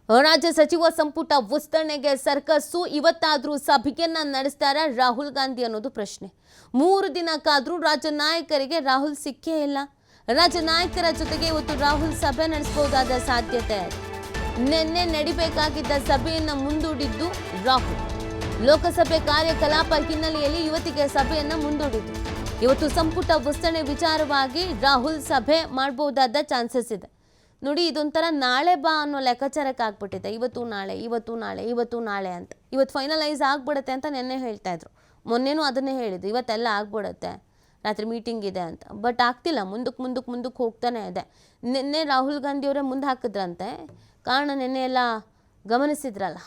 ರಾಜ್ಯ ಸಚಿವ ಸಂಪುಟ ವಿಸ್ತರಣೆಗೆ ಸರ್ಕಸ್ಸು ಇವತ್ತಾದರೂ ಸಭೆಯನ್ನ ನಡೆಸ್ತಾರ ರಾಹುಲ್ ಗಾಂಧಿ ಅನ್ನೋದು ಪ್ರಶ್ನೆ. 3 ದಿನ ಕಾದ್ರೂ ರಾಜ್ಯ ನಾಯಕರಿಗೆ ರಾಹುಲ್ ಸಿಕ್ಕೇ ಇಲ್ಲ. ರಾಜ್ಯ ನಾಯಕರ ಜೊತೆಗೆ ಇವತ್ತು ರಾಹುಲ್ ಸಭೆ ನಡೆಸಬಹುದಾದ ಸಾಧ್ಯತೆ ಇದೆ. ನಿನ್ನೆ ನಡಿಬೇಕಾಗಿದ್ದ ಸಭೆಯನ್ನ ಮುಂದೂಡಿದ್ದು ರಾಹುಲ್. ಲೋಕಸಭೆ ಕಾರ್ಯಕಲಾಪ ಹಿನ್ನೆಲೆಯಲ್ಲಿ ಇವತ್ತಿಗೆ ಸಭೆಯನ್ನ ಮುಂದೂಡಿದ್ದು. ಇವತ್ತು ಸಂಪುಟ ವಿಸ್ತರಣೆ ವಿಚಾರವಾಗಿ ರಾಹುಲ್ ಸಭೆ ಮಾಡಬಹುದಾದ ಚಾನ್ಸಸ್ ಇದೆ. ನೋಡಿ, ಇದೊಂಥರ ನಾಳೆ ಬಾ ಅನ್ನೋ ಲೆಕ್ಕಾಚಾರಕ್ಕೆ ಆಗ್ಬಿಟ್ಟಿದೆ. ಇವತ್ತು ನಾಳೆ ಅಂತ. ಇವತ್ತು ಫೈನಲೈಸ್ ಆಗ್ಬಿಡುತ್ತೆ ಅಂತ ನೆನ್ನೆ ಹೇಳ್ತಾ ಇದ್ರು. ಮೊನ್ನೆನೂ ಅದನ್ನೇ ಹೇಳಿದ್ದು, ಇವತ್ತೆಲ್ಲ ಆಗ್ಬಿಡುತ್ತೆ, ರಾತ್ರಿ ಮೀಟಿಂಗ್ ಇದೆ ಅಂತ. ಬಟ್ ಆಗ್ತಿಲ್ಲ, ಮುಂದಕ್ಕೆ ಹೋಗ್ತಾನೆ ಇದೆ. ನಿನ್ನೆ ರಾಹುಲ್ ಗಾಂಧಿ ಅವರೇ ಮುಂದೆ ಹಾಕಿದ್ರಂತೆ. ಕಾರಣ ನಿನ್ನೆ ಎಲ್ಲ ಗಮನಿಸಿದ್ರಲ್ಲ,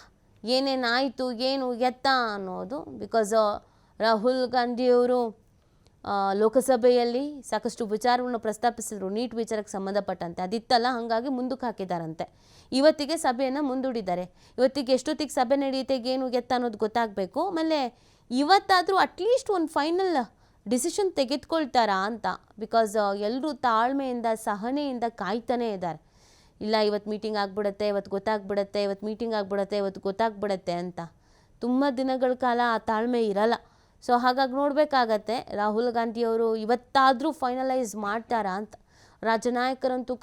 ಏನೇನಾಯಿತು ಏನು ಎತ್ತ ಅನ್ನೋದು. ಬಿಕಾಸ್ ರಾಹುಲ್ ಗಾಂಧಿಯವರು ಲೋಕಸಭೆಯಲ್ಲಿ ಸಾಕಷ್ಟು ವಿಚಾರವನ್ನು ಪ್ರಸ್ತಾಪಿಸಿದ್ರು, ನೀಟ್ ವಿಚಾರಕ್ಕೆ ಸಂಬಂಧಪಟ್ಟಂತೆ. ಅದಿತ್ತಲ್ಲ, ಹಾಗಾಗಿ ಮುಂದಕ್ಕೆ ಹಾಕಿದ್ದಾರಂತೆ. ಇವತ್ತಿಗೆ ಸಭೆಯನ್ನು ಮುಂದೂಡಿದ್ದಾರೆ. ಇವತ್ತಿಗೆ ಎಷ್ಟೊತ್ತಿಗೆ ಸಭೆ ನಡೆಯುತ್ತೆ, ಏನು ಎತ್ತ ಅನ್ನೋದು ಗೊತ್ತಾಗಬೇಕು. ಆಮೇಲೆ ಇವತ್ತಾದರೂ ಅಟ್ಲೀಸ್ಟ್ ಒಂದು ಫೈನಲ್ ಡಿಸಿಷನ್ ತೆಗೆದುಕೊಳ್ತಾರಾ ಅಂತ. ಬಿಕಾಸ್ ಎಲ್ಲರೂ ತಾಳ್ಮೆಯಿಂದ ಸಹನೆಯಿಂದ ಕಾಯ್ತಾನೇ ಇದ್ದಾರೆ. ಇಲ್ಲ, ಇವತ್ತು ಮೀಟಿಂಗ್ ಆಗಿಬಿಡುತ್ತೆ, ಇವತ್ತು ಗೊತ್ತಾಗ್ಬಿಡುತ್ತೆ ಅಂತ. ತುಂಬ ದಿನಗಳ ಕಾಲ ಆ ತಾಳ್ಮೆ ಇರಲ್ಲ. ಸೊ ಹಾಗಾಗಿ ನೋಡಬೇಕಾಗತ್ತೆ ರಾಹುಲ್ ಗಾಂಧಿಯವರು ಇವತ್ತಾದರೂ ಫೈನಲೈಸ್ ಮಾಡ್ತಾರಾ ಅಂತ. ರಾಜ್ಯ ನಾಯಕರಂತೂ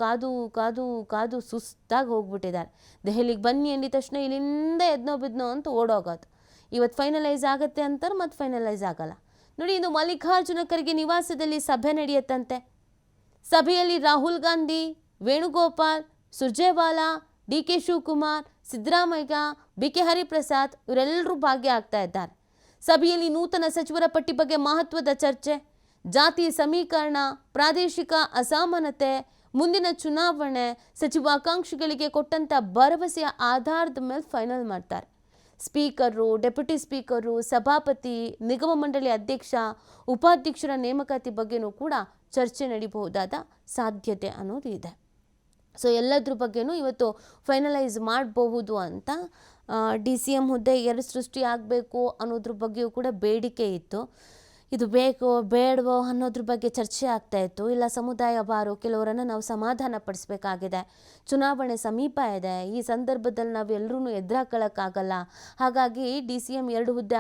ಕಾದು ಸುಸ್ತಾಗಿ ಹೋಗ್ಬಿಟ್ಟಿದ್ದಾರೆ. ದೆಹಲಿಗೆ ಬನ್ನಿ ಅಂದಿದ ತಕ್ಷಣ ಇಲ್ಲಿಂದ ಎದ್ನೋ ಅಂತ ಓಡೋಗೋದು. ಇವತ್ತು ಫೈನಲೈಸ್ ಆಗುತ್ತೆ ಅಂತಾರೆ, ಮತ್ತೆ ಫೈನಲೈಸ್ ಆಗಲ್ಲ. ನೋಡಿ, ಇದು ಮಲ್ಲಿಕಾರ್ಜುನ ಖರ್ಗೆ ನಿವಾಸದಲ್ಲಿ ಸಭೆ ನಡೆಯುತ್ತಂತೆ. ಸಭೆಯಲ್ಲಿ ರಾಹುಲ್ ಗಾಂಧಿ, ವೇಣುಗೋಪಾಲ್, ಸುರ್ಜೇವಾಲಾ, DK ಶಿವಕುಮಾರ್, ಸಿದ್ದರಾಮಯ್ಯ, BK ಹರಿಪ್ರಸಾದ್ ಇವರೆಲ್ಲರೂ ಭಾಗಿಯಾಗ್ತಾ ಇದ್ದಾರೆ. ಸಭೆಯಲ್ಲಿ ನೂತನ ಸಚಿವರ ಪಟ್ಟಿ ಬಗ್ಗೆ ಮಹತ್ವದ ಚರ್ಚೆ, ಜಾತಿ ಸಮೀಕರಣ, ಪ್ರಾದೇಶಿಕ ಅಸಮಾನತೆ, ಮುಂದಿನ ಚುನಾವಣೆ, ಸಚಿವಾಕಾಂಕ್ಷಿಗಳಿಗೆ ಕೊಟ್ಟಂಥ ಭರವಸೆಯ ಆಧಾರದ ಮೇಲೆ ಫೈನಲ್ ಮಾಡ್ತಾರೆ. ಸ್ಪೀಕರು, ಡೆಪ್ಯೂಟಿ ಸ್ಪೀಕರು, ಸಭಾಪತಿ, ನಿಗಮ ಮಂಡಳಿ ಅಧ್ಯಕ್ಷ, ಉಪಾಧ್ಯಕ್ಷರ ನೇಮಕಾತಿ ಬಗ್ಗೆನೂ ಕೂಡ ಚರ್ಚೆ ನಡೀಬಹುದಾದ ಸಾಧ್ಯತೆ ಅನ್ನೋದು ಇದೆ. ಸೊ ಎಲ್ಲದ್ರ ಬಗ್ಗೆನೂ ಇವತ್ತು ಫೈನಲೈಸ್ ಮಾಡಬಹುದು ಅಂತ. DCM ಹುದ್ದೆ 2 ಸೃಷ್ಟಿ ಆಗಬೇಕು ಅನ್ನೋದ್ರ ಬಗ್ಗೆಯೂ ಕೂಡ ಬೇಡಿಕೆ ಇತ್ತು. ಇದು ಬೇಕೋ ಬೇಡವೋ ಅನ್ನೋದ್ರ ಬಗ್ಗೆ ಚರ್ಚೆ ಆಗ್ತಾ ಇತ್ತು. ಇಲ್ಲ, ಸಮುದಾಯ ಬಾರು, ಕೆಲವರನ್ನು ನಾವು ಸಮಾಧಾನ ಪಡಿಸ್ಬೇಕಾಗಿದೆ, ಚುನಾವಣೆ ಸಮೀಪ ಇದೆ, ಈ ಸಂದರ್ಭದಲ್ಲಿ ನಾವು ಎಲ್ಲರೂ ಎದುರಾಕೊಳ್ಳೋಕ್ಕಾಗಲ್ಲ, ಹಾಗಾಗಿ DCM 2 ಹುದ್ದೆ